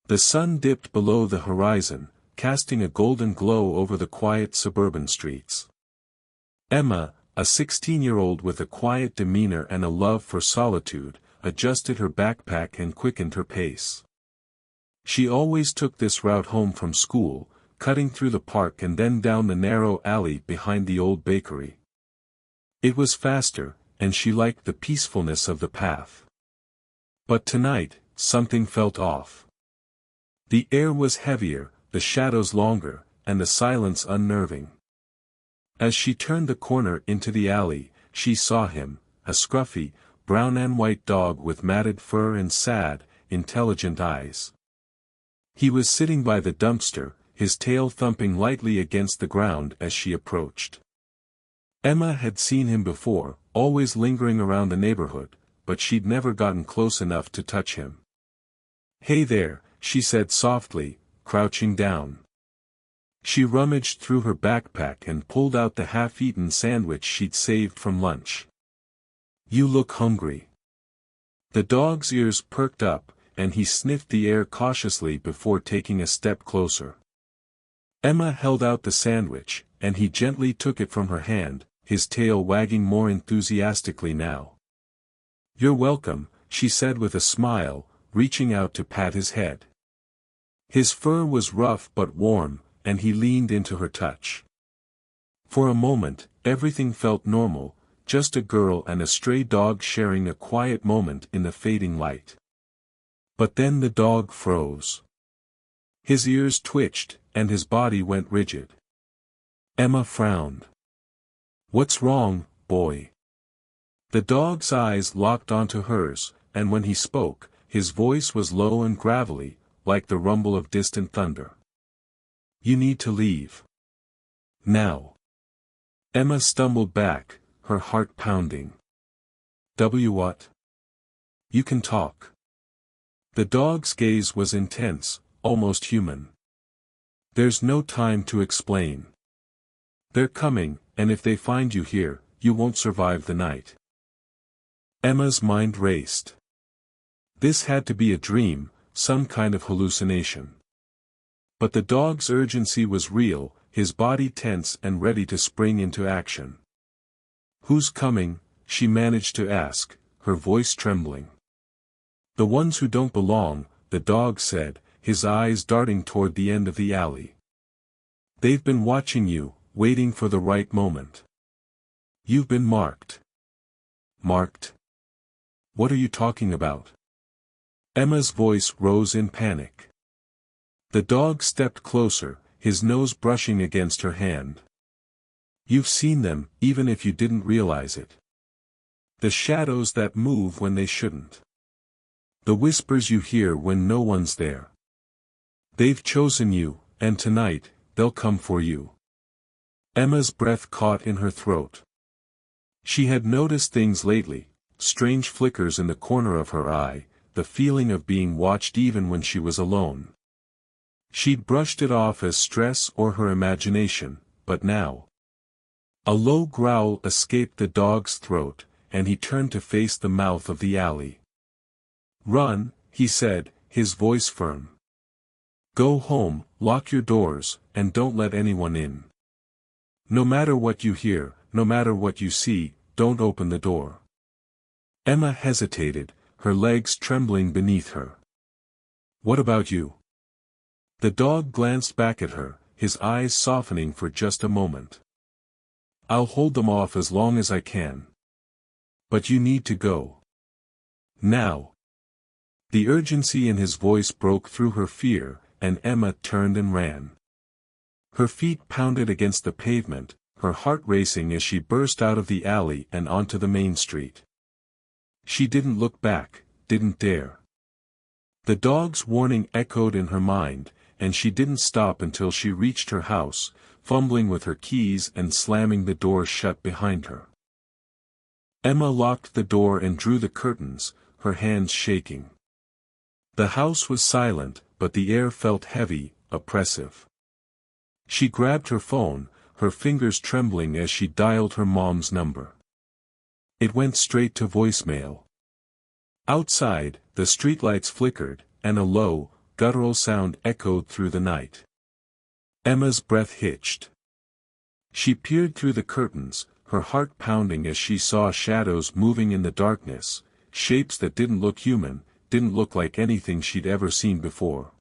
The sun dipped below the horizon, casting a golden glow over the quiet suburban streets. Emma, a 16-year-old with a quiet demeanor and a love for solitude, adjusted her backpack and quickened her pace. She always took this route home from school, cutting through the park and then down the narrow alley behind the old bakery. It was faster, and she liked the peacefulness of the path. But tonight, something felt off. The air was heavier, the shadows longer, and the silence unnerving. As she turned the corner into the alley, she saw him, a scruffy, brown and white dog with matted fur and sad, intelligent eyes. He was sitting by the dumpster, his tail thumping lightly against the ground as she approached. Emma had seen him before, always lingering around the neighborhood, but she'd never gotten close enough to touch him. "Hey there," she said softly, crouching down. She rummaged through her backpack and pulled out the half-eaten sandwich she'd saved from lunch. "You look hungry." The dog's ears perked up, and he sniffed the air cautiously before taking a step closer. Emma held out the sandwich, and he gently took it from her hand, his tail wagging more enthusiastically now. "You're welcome," she said with a smile, reaching out to pat his head. His fur was rough but warm, and he leaned into her touch. For a moment, everything felt normal, just a girl and a stray dog sharing a quiet moment in the fading light. But then the dog froze. His ears twitched, and his body went rigid. Emma frowned. "What's wrong, boy?" The dog's eyes locked onto hers, and when he spoke, his voice was low and gravelly, like the rumble of distant thunder. "You need to leave. Now." Emma stumbled back, her heart pounding. What? You can talk." The dog's gaze was intense, almost human. "There's no time to explain. They're coming, and if they find you here, you won't survive the night." Emma's mind raced. This had to be a dream, some kind of hallucination. But the dog's urgency was real, his body tense and ready to spring into action. "Who's coming?" she managed to ask, her voice trembling. "The ones who don't belong," the dog said, his eyes darting toward the end of the alley. "They've been watching you, waiting for the right moment. You've been marked." "Marked? What are you talking about?" Emma's voice rose in panic. The dog stepped closer, his nose brushing against her hand. "You've seen them, even if you didn't realize it. The shadows that move when they shouldn't. The whispers you hear when no one's there. They've chosen you, and tonight, they'll come for you." Emma's breath caught in her throat. She had noticed things lately, strange flickers in the corner of her eye, the feeling of being watched even when she was alone. She'd brushed it off as stress or her imagination, but now. A low growl escaped the dog's throat, and he turned to face the mouth of the alley. "Run," he said, his voice firm. "Go home, lock your doors, and don't let anyone in. No matter what you hear, no matter what you see, don't open the door." Emma hesitated, her legs trembling beneath her. "What about you?" The dog glanced back at her, his eyes softening for just a moment. "I'll hold them off as long as I can. But you need to go. Now." The urgency in his voice broke through her fear, and Emma turned and ran. Her feet pounded against the pavement, her heart racing as she burst out of the alley and onto the main street. She didn't look back, didn't dare. The dog's warning echoed in her mind, and she didn't stop until she reached her house, fumbling with her keys and slamming the door shut behind her. Emma locked the door and drew the curtains, her hands shaking. The house was silent, but the air felt heavy, oppressive. She grabbed her phone, her fingers trembling as she dialed her mom's number. It went straight to voicemail. Outside, the streetlights flickered, and a low, guttural sound echoed through the night. Emma's breath hitched. She peered through the curtains, her heart pounding as she saw shadows moving in the darkness, shapes that didn't look human, didn't look like anything she'd ever seen before.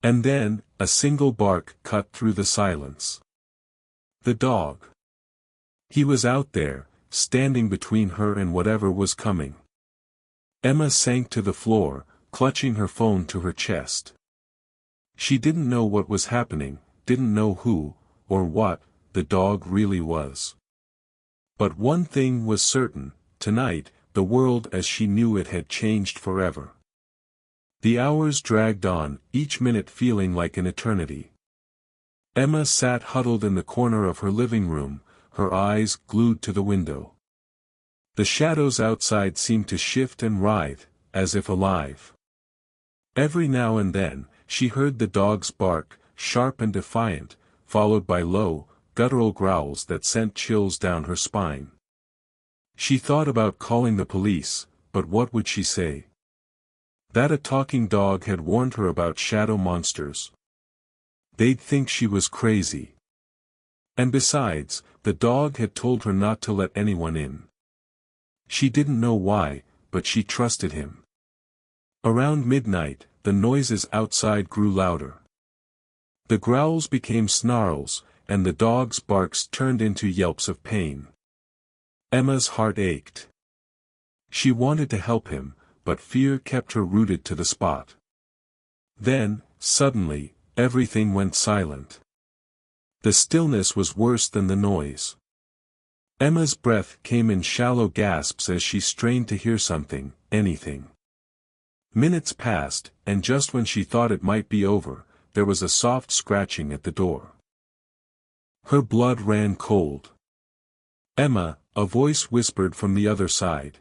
And then, a single bark cut through the silence. The dog. He was out there, standing between her and whatever was coming. Emma sank to the floor, clutching her phone to her chest. She didn't know what was happening, didn't know who, or what, the dog really was. But one thing was certain, tonight, the world as she knew it had changed forever. The hours dragged on, each minute feeling like an eternity. Emma sat huddled in the corner of her living room, her eyes glued to the window. The shadows outside seemed to shift and writhe, as if alive. Every now and then, she heard the dog's bark, sharp and defiant, followed by low, guttural growls that sent chills down her spine. She thought about calling the police, but what would she say? That a talking dog had warned her about shadow monsters. They'd think she was crazy. And besides, the dog had told her not to let anyone in. She didn't know why, but she trusted him. Around midnight, the noises outside grew louder. The growls became snarls, and the dog's barks turned into yelps of pain. Emma's heart ached. She wanted to help him, but fear kept her rooted to the spot. Then, suddenly, everything went silent. The stillness was worse than the noise. Emma's breath came in shallow gasps as she strained to hear something, anything. Minutes passed, and just when she thought it might be over, there was a soft scratching at the door. Her blood ran cold. "Emma," a voice whispered from the other side.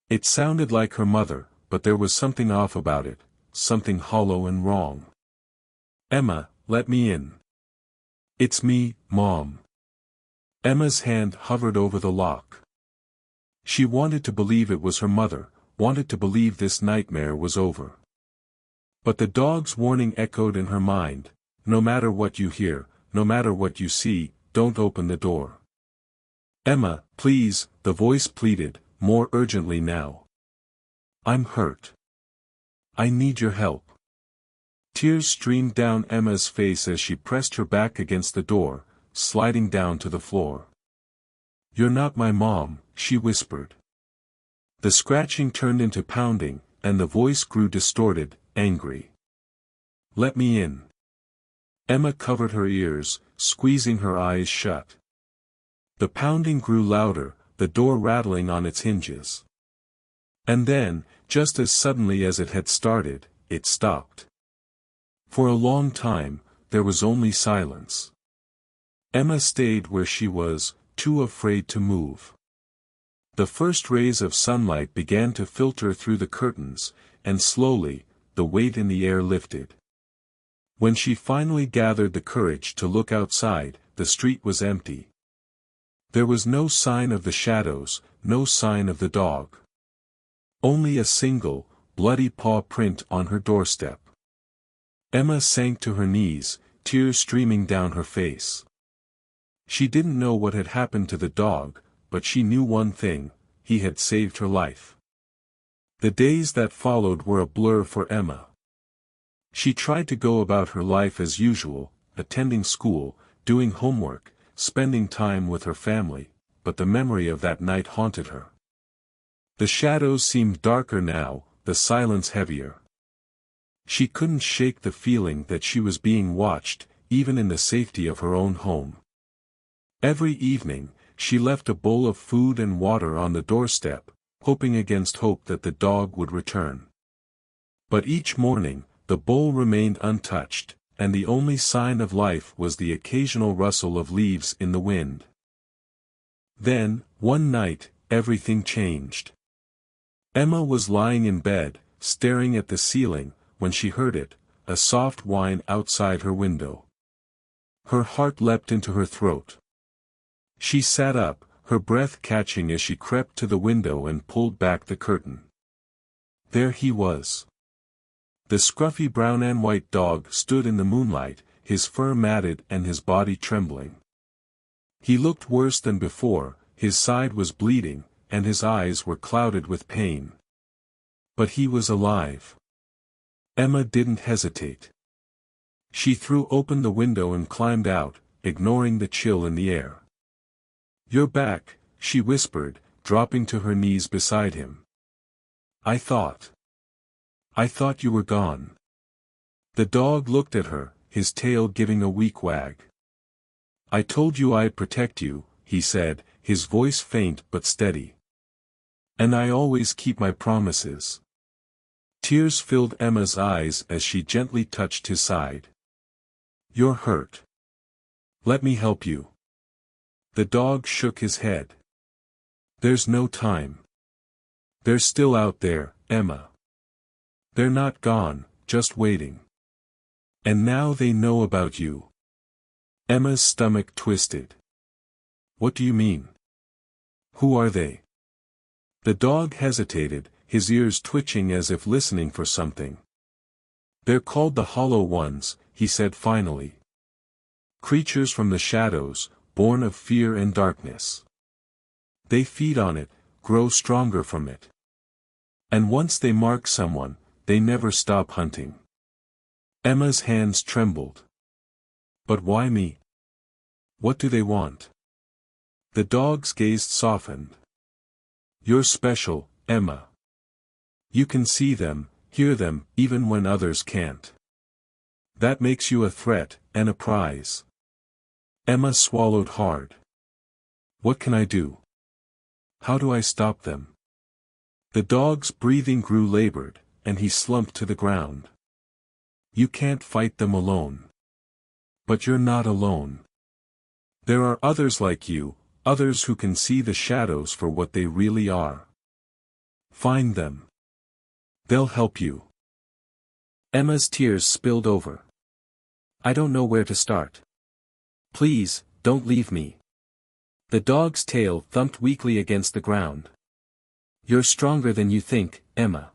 It sounded like her mother, but there was something off about it, something hollow and wrong. "Emma, let me in." "It's me, Mom." Emma's hand hovered over the lock. She wanted to believe it was her mother, wanted to believe this nightmare was over. But the dog's warning echoed in her mind, "No matter what you hear, no matter what you see, don't open the door." "Emma, please," the voice pleaded, more urgently now. "I'm hurt. I need your help." Tears streamed down Emma's face as she pressed her back against the door, sliding down to the floor. "You're not my mom," she whispered. The scratching turned into pounding, and the voice grew distorted, angry. "Let me in." Emma covered her ears, squeezing her eyes shut. The pounding grew louder, the door rattling on its hinges. And then, just as suddenly as it had started, it stopped. For a long time, there was only silence. Emma stayed where she was, too afraid to move. The first rays of sunlight began to filter through the curtains, and slowly, the weight in the air lifted. When she finally gathered the courage to look outside, the street was empty. There was no sign of the shadows, no sign of the dog. Only a single, bloody paw print on her doorstep. Emma sank to her knees, tears streaming down her face. She didn't know what had happened to the dog, but she knew one thing: he had saved her life. The days that followed were a blur for Emma. She tried to go about her life as usual, attending school, doing homework, spending time with her family, but the memory of that night haunted her. The shadows seemed darker now, the silence heavier. She couldn't shake the feeling that she was being watched, even in the safety of her own home. Every evening, she left a bowl of food and water on the doorstep, hoping against hope that the dog would return. But each morning, the bowl remained untouched, and the only sign of life was the occasional rustle of leaves in the wind. Then, one night, everything changed. Emma was lying in bed, staring at the ceiling, when she heard it, a soft whine outside her window. Her heart leapt into her throat. She sat up, her breath catching as she crept to the window and pulled back the curtain. There he was. The scruffy brown and white dog stood in the moonlight, his fur matted and his body trembling. He looked worse than before, his side was bleeding, and his eyes were clouded with pain. But he was alive. Emma didn't hesitate. She threw open the window and climbed out, ignoring the chill in the air. "You're back," she whispered, dropping to her knees beside him. I thought you were gone." The dog looked at her, his tail giving a weak wag. "I told you I'd protect you," he said, his voice faint but steady. "And I always keep my promises." Tears filled Emma's eyes as she gently touched his side. "You're hurt. Let me help you." The dog shook his head. "There's no time. They're still out there, Emma. They're not gone, just waiting. And now they know about you." Emma's stomach twisted. "What do you mean? Who are they?" The dog hesitated, his ears twitching as if listening for something. "They're called the Hollow Ones," he said finally. "Creatures from the shadows, born of fear and darkness. They feed on it, grow stronger from it. And once they mark someone, they never stop hunting." Emma's hands trembled. "But why me? What do they want?" The dog's gaze softened. "You're special, Emma. You can see them, hear them, even when others can't. That makes you a threat, and a prize." Emma swallowed hard. "What can I do? How do I stop them?" The dog's breathing grew labored, and he slumped to the ground. "You can't fight them alone. But you're not alone. There are others like you, others who can see the shadows for what they really are. Find them. They'll help you." Emma's tears spilled over. "I don't know where to start. Please, don't leave me." The dog's tail thumped weakly against the ground. "You're stronger than you think, Emma.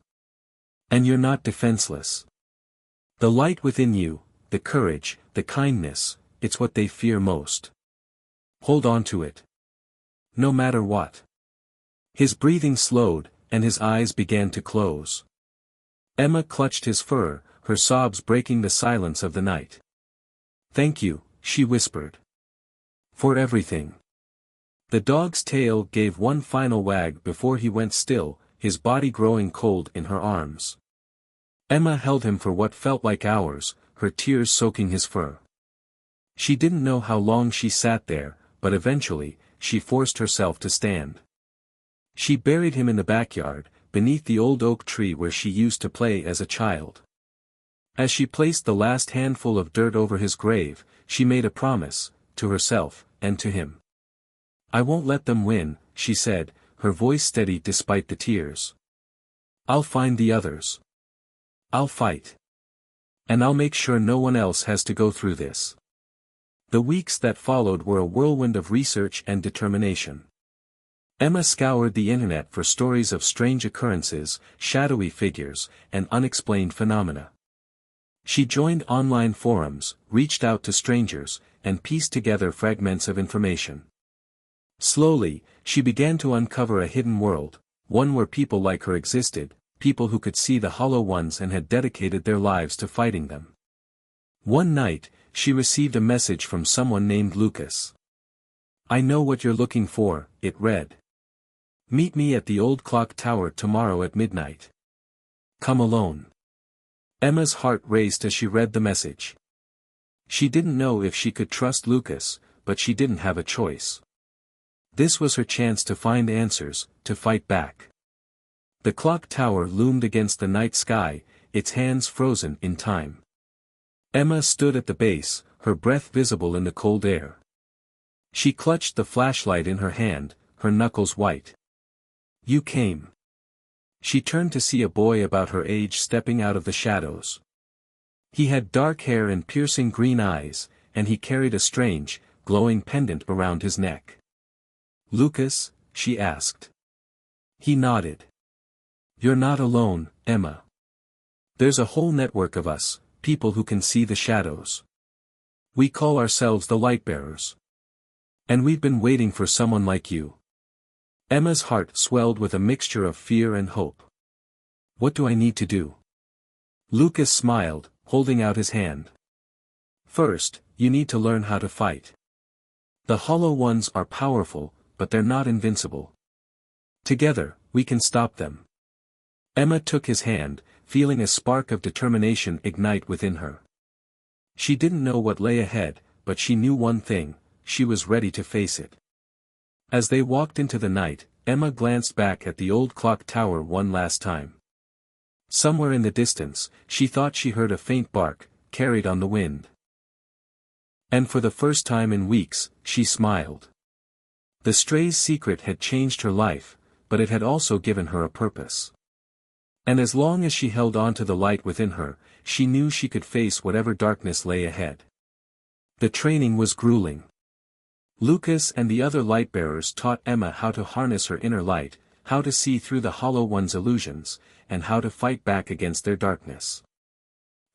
And you're not defenseless. The light within you, the courage, the kindness, it's what they fear most. Hold on to it. No matter what." His breathing slowed, and his eyes began to close. Emma clutched his fur, her sobs breaking the silence of the night. "Thank you," she whispered. "For everything." The dog's tail gave one final wag before he went still, his body growing cold in her arms. Emma held him for what felt like hours, her tears soaking his fur. She didn't know how long she sat there, but eventually, she forced herself to stand. She buried him in the backyard, beneath the old oak tree where she used to play as a child. As she placed the last handful of dirt over his grave, she made a promise, to herself, and to him. "I won't let them win," she said, her voice steady despite the tears. "I'll find the others. I'll fight. And I'll make sure no one else has to go through this." The weeks that followed were a whirlwind of research and determination. Emma scoured the internet for stories of strange occurrences, shadowy figures, and unexplained phenomena. She joined online forums, reached out to strangers, and pieced together fragments of information. Slowly, she began to uncover a hidden world, one where people like her existed, people who could see the Hollow Ones and had dedicated their lives to fighting them. One night, she received a message from someone named Lucas. "I know what you're looking for," it read. "Meet me at the old clock tower tomorrow at midnight. Come alone." Emma's heart raced as she read the message. She didn't know if she could trust Lucas, but she didn't have a choice. This was her chance to find answers, to fight back. The clock tower loomed against the night sky, its hands frozen in time. Emma stood at the base, her breath visible in the cold air. She clutched the flashlight in her hand, her knuckles white. "You came." She turned to see a boy about her age stepping out of the shadows. He had dark hair and piercing green eyes, and he carried a strange, glowing pendant around his neck. "Lucas?" she asked. He nodded. "You're not alone, Emma. There's a whole network of us, people who can see the shadows. We call ourselves the Lightbearers. And we've been waiting for someone like you. Emma's heart swelled with a mixture of fear and hope. What do I need to do? Lucas smiled, holding out his hand. First, you need to learn how to fight. The Hollow Ones are powerful, but they're not invincible. Together, we can stop them. Emma took his hand, feeling a spark of determination ignite within her. She didn't know what lay ahead, but she knew one thing: she was ready to face it. As they walked into the night, Emma glanced back at the old clock tower one last time. Somewhere in the distance, she thought she heard a faint bark, carried on the wind. And for the first time in weeks, she smiled. The stray's secret had changed her life, but it had also given her a purpose. And as long as she held on to the light within her, she knew she could face whatever darkness lay ahead. The training was grueling. Lucas and the other Lightbearers taught Emma how to harness her inner light, how to see through the Hollow One's illusions, and how to fight back against their darkness.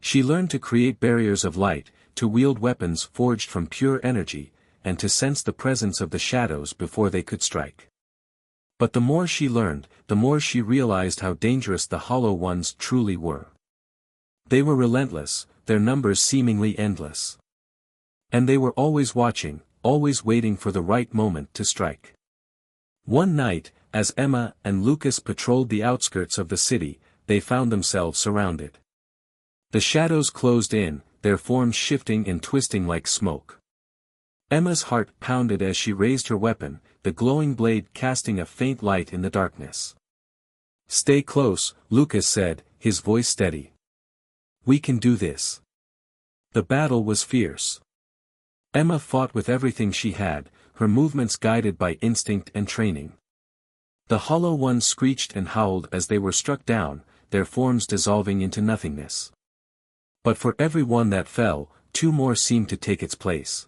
She learned to create barriers of light, to wield weapons forged from pure energy, and to sense the presence of the shadows before they could strike. But the more she learned, the more she realized how dangerous the Hollow Ones truly were. They were relentless, their numbers seemingly endless. And they were always watching, always waiting for the right moment to strike. One night, as Emma and Lucas patrolled the outskirts of the city, they found themselves surrounded. The shadows closed in, their forms shifting and twisting like smoke. Emma's heart pounded as she raised her weapon, the glowing blade casting a faint light in the darkness. "Stay close," Lucas said, his voice steady. "We can do this." The battle was fierce. Emma fought with everything she had, her movements guided by instinct and training. The Hollow Ones screeched and howled as they were struck down, their forms dissolving into nothingness. But for every one that fell, two more seemed to take its place.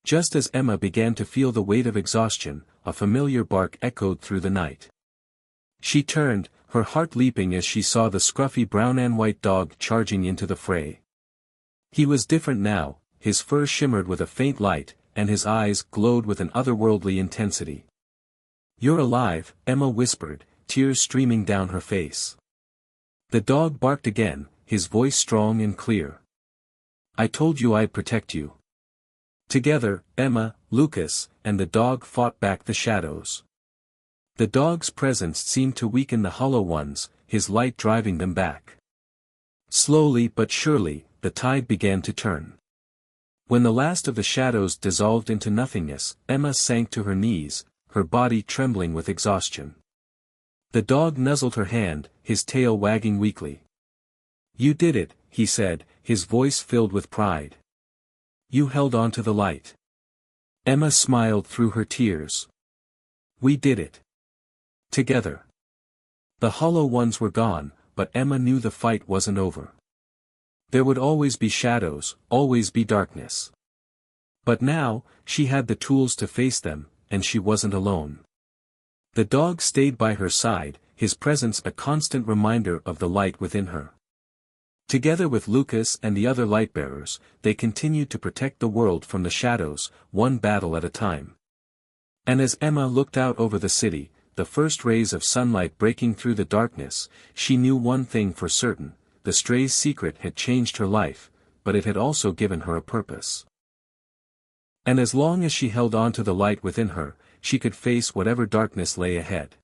Just as Emma began to feel the weight of exhaustion, a familiar bark echoed through the night. She turned, her heart leaping as she saw the scruffy brown and white dog charging into the fray. He was different now, his fur shimmered with a faint light, and his eyes glowed with an otherworldly intensity. "You're alive," Emma whispered, tears streaming down her face. The dog barked again, his voice strong and clear. "I told you I'd protect you." Together, Emma, Lucas, and the dog fought back the shadows. The dog's presence seemed to weaken the Hollow Ones, his light driving them back. Slowly but surely, the tide began to turn. When the last of the shadows dissolved into nothingness, Emma sank to her knees, her body trembling with exhaustion. The dog nuzzled her hand, his tail wagging weakly. "You did it," he said, his voice filled with pride. "You held on to the light." Emma smiled through her tears. "We did it. Together." The Hollow Ones were gone, but Emma knew the fight wasn't over. There would always be shadows, always be darkness. But now, she had the tools to face them, and she wasn't alone. The dog stayed by her side, his presence a constant reminder of the light within her. Together with Lucas and the other Lightbearers, they continued to protect the world from the shadows, one battle at a time. And as Emma looked out over the city, the first rays of sunlight breaking through the darkness, she knew one thing for certain: the stray's secret had changed her life, but it had also given her a purpose. And as long as she held on to the light within her, she could face whatever darkness lay ahead.